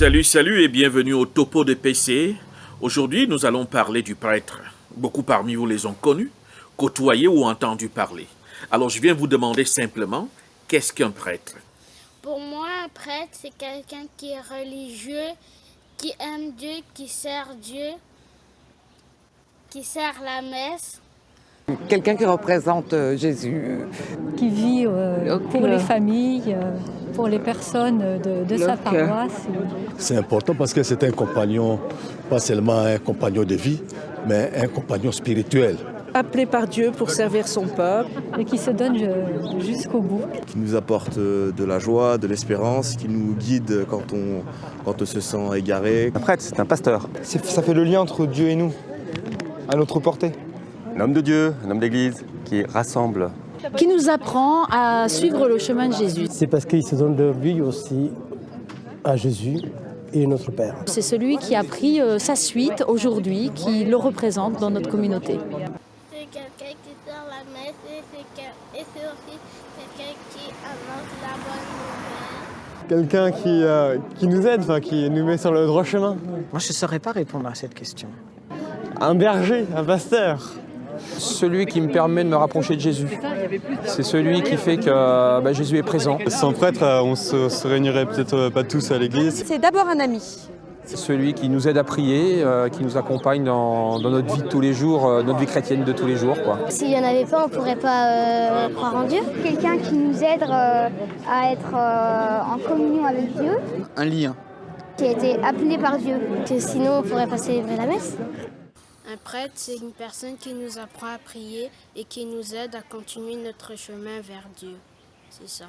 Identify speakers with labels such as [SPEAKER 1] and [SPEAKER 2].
[SPEAKER 1] Salut, salut et bienvenue au Topo de PC. Aujourd'hui, nous allons parler du prêtre. Beaucoup parmi vous les ont connus, côtoyés ou entendus parler. Alors, je viens vous demander simplement, qu'est-ce qu'un prêtre?
[SPEAKER 2] Pour moi, un prêtre, c'est quelqu'un qui est religieux, qui aime Dieu, qui sert la messe.
[SPEAKER 3] Quelqu'un qui représente Jésus.
[SPEAKER 4] Qui vit pour les familles, pour les personnes de sa paroisse.
[SPEAKER 5] C'est important parce que c'est un compagnon, pas seulement un compagnon de vie, mais un compagnon spirituel.
[SPEAKER 6] Appelé par Dieu pour servir son peuple.
[SPEAKER 4] Et qui se donne jusqu'au bout.
[SPEAKER 7] Qui nous apporte de la joie, de l'espérance, qui nous guide quand on se sent égaré.
[SPEAKER 8] Un prêtre, c'est un pasteur.
[SPEAKER 9] Ça fait le lien entre Dieu et nous, à notre portée.
[SPEAKER 8] Un homme de Dieu, un homme d'église, qui rassemble.
[SPEAKER 10] Qui nous apprend à suivre le chemin de Jésus.
[SPEAKER 11] C'est parce qu'il se donne de lui aussi à Jésus et notre Père.
[SPEAKER 10] C'est celui qui a pris sa suite aujourd'hui, qui le représente dans notre communauté.
[SPEAKER 2] C'est quelqu'un qui sert la messe et c'est aussi quelqu'un qui annonce la bonne nouvelle.
[SPEAKER 9] Quelqu'un qui nous aide, qui nous met sur le droit chemin.
[SPEAKER 3] Moi, je ne saurais pas répondre à cette question.
[SPEAKER 9] Un berger, un pasteur.
[SPEAKER 12] Celui qui me permet de me rapprocher de Jésus. C'est celui qui fait que Jésus est présent.
[SPEAKER 9] Sans prêtre, on se réunirait peut-être pas tous à l'église.
[SPEAKER 6] C'est d'abord un ami.
[SPEAKER 12] C'est celui qui nous aide à prier, qui nous accompagne dans notre vie de tous les jours, notre vie chrétienne de tous les jours.
[SPEAKER 2] S'il n'y en avait pas, on ne pourrait pas croire en Dieu. Quelqu'un qui nous aide à être en communion avec Dieu.
[SPEAKER 3] Un lien.
[SPEAKER 2] Qui a été appelé par Dieu. Que sinon, on ne pourrait pas célébrer la messe.
[SPEAKER 13] Un prêtre, c'est une personne qui nous apprend à prier et qui nous aide à continuer notre chemin vers Dieu. C'est ça.